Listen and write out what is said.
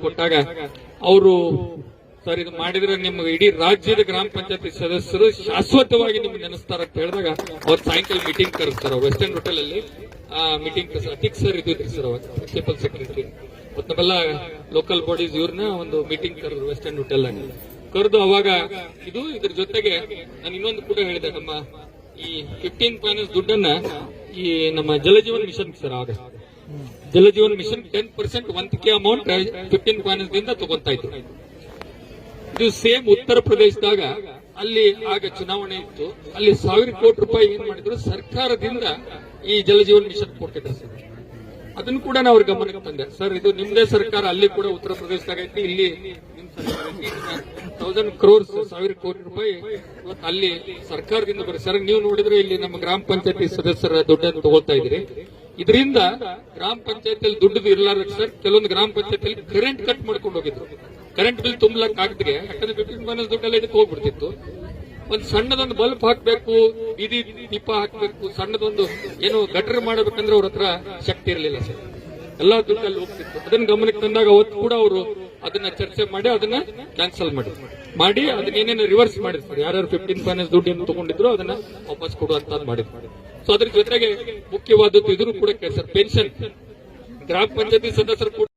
ಕೊಟ್ಟಾಗ ಅವರು ಸರ್ ಇದು ಮಾಡಿದ್ರೆ ನಿಮ್ಗೆ ಇಡೀ ರಾಜ್ಯದ ಗ್ರಾಮ ಪಂಚಾಯತಿ ಸದಸ್ಯರು ಶಾಶ್ವತವಾಗಿ ನಿಮ್ಗೆ ನೆನೆಸ್ತಾರ ಅಂತ ಹೇಳಿದಾಗ ಅವ್ರು ಸಾಯಂಕಾಲ ಮೀಟಿಂಗ್ ಕರೆಸ್ತಾರ ವೆಸ್ಟರ್ನ್ ಹೋಟೆಲ್ ಅಲ್ಲಿ ಮೀಟಿಂಗ್ ಅತಿಕ್ ಸರ್ ಇದ್ರಿ ಸರ್ ಅವಾಗ ಪ್ರಿನ್ಸಿಪಲ್ ಸೆಕ್ರೆಟರಿ ಮತ್ ನಮ್ಮೆಲ್ಲ ಲೋಕಲ್ ಬಾಡೀಸ್ ಇವ್ರನ್ನ ಒಂದು ಮೀಟಿಂಗ್ ಕರೆದ್ರು ವೆಸ್ಟರ್ನ್ ಹೋಟೆಲ್ ಆಗಿ ಕರೆದು ಅವಾಗ ಇದ್ರ ಜೊತೆಗೆ ನಾನು ಇನ್ನೊಂದು ಕೂಡ ಹೇಳಿದೆ ನಮ್ಮ ಈ 15 ಫೈನಾನ್ಸ್ ದುಡ್ಡನ್ನ ಈ ನಮ್ಮ ಜಲಜೀವನ್ ಮಿಷನ್ ಸರ್ ಆಗ ಜಲಜೀವನ್ ಮಿಷನ್ 10% ವಂತಿಕೆ ಅಮೌಂಟ್ 15 ಫೈನಾನ್ಸ್ ದಿಂದ ತಗೊಂತಾ ಇದ್ರು. ಇದು ಸೇಮ್ ಉತ್ತರ ಪ್ರದೇಶದಾಗ ಅಲ್ಲಿ ಆಗ ಚುನಾವಣೆ ಇತ್ತು, ಅಲ್ಲಿ 1,000 ಕೋಟಿ ರೂಪಾಯಿ ಏನ್ ಮಾಡಿದ್ರು ಸರ್ಕಾರದಿಂದ ಈ ಜಲಜೀವನ್ ಮಿಷನ್ ಕೊಟ್ಟಿದ್ದಾರೆ ಸರ್. ಅದನ್ನು ಕೂಡ ನಾವು ಅವ್ರ ಗಮನಕ್ಕೆ ತಂದೆ ಸರ್, ಇದು ನಿಮ್ದೇ ಸರ್ಕಾರ ಅಲ್ಲಿ ಕೂಡ ಉತ್ತರ ಪ್ರದೇಶದಾಗ ಐತಿ, ಇಲ್ಲಿ 1,000 crores 1,000 ಕೋಟಿ ರೂಪಾಯಿ ಇವತ್ತು ಅಲ್ಲಿ ಸರ್ಕಾರದಿಂದ ಬರೀ ಸರ್ ನೀವು ನೋಡಿದ್ರೆ ಇಲ್ಲಿ ನಮ್ಮ ಗ್ರಾಮ ಪಂಚಾಯತಿ ಸದಸ್ಯರ ದುಡ್ಡನ್ನು ತಗೊಳ್ತಾ ಇದ್ರಿ. ಇದರಿಂದ ಗ್ರಾಮ ಪಂಚಾಯತಿಯಲ್ಲಿ ದುಡ್ಡು ಇರಲಾರ ಸರ್, ಕೆಲವೊಂದು ಗ್ರಾಮ ಪಂಚಾಯತಿಯಲ್ಲಿ ಕರೆಂಟ್ ಕಟ್ ಮಾಡ್ಕೊಂಡು ಹೋಗಿದ್ರು. ಕರೆಂಟ್ ಬಿಲ್ ತುಂಬಲಕ್ ಆಗದೆ, ಯಾಕಂದ್ರೆ 15 ಫೈನಾನ್ಸ್ ದುಡ್ಡೆಲ್ಲ ಇದಕ್ಕೆ ಹೋಗ್ಬಿಡ್ತಿತ್ತು. ಒಂದು ಸಣ್ಣದೊಂದು ಬಲ್ಬ್ ಹಾಕ್ಬೇಕು, ಬೀದಿ ದೀಪ ಹಾಕ್ಬೇಕು, ಸಣ್ಣದೊಂದು ಏನು ಗಟರ್ ಮಾಡಬೇಕಂದ್ರೆ ಅವ್ರ ಹತ್ರ ಶಕ್ತಿ ಇರಲಿಲ್ಲ ಸರ್, ಎಲ್ಲಾ ದುಡ್ಡಲ್ಲಿ ಹೋಗ್ತಿತ್ತು. ಅದನ್ನ ಗಮನಕ್ಕೆ ತಂದಾಗ ಅವತ್ತು ಕೂಡ ಅವರು ಅದನ್ನ ಚರ್ಚೆ ಮಾಡಿ ಅದನ್ನ ಕ್ಯಾನ್ಸಲ್ ಮಾಡಿ ಅದನ್ನ ಏನೇನು ರಿವರ್ಸ್ ಮಾಡಿರ್ತಾರೆ, ಯಾರ್ಯಾರು 15 ಫೈನಾನ್ಸ್ ದುಡ್ಡು ಏನು ತಗೊಂಡಿದ್ರು ಅದನ್ನ ವಾಪಸ್ ಕೊಡುವಂತ ಮಾಡಿದ್ರು. ಸೊ ಅದ್ರ ಜೊತೆಗೆ ಮುಖ್ಯವಾದದ್ದು ಇದ್ರು ಕೂಡ ಸರ್ ಪೆನ್ಷನ್ ಗ್ರಾಮ ಪಂಚಾಯತಿ ಸದಸ್ಯರು ಕೂಡ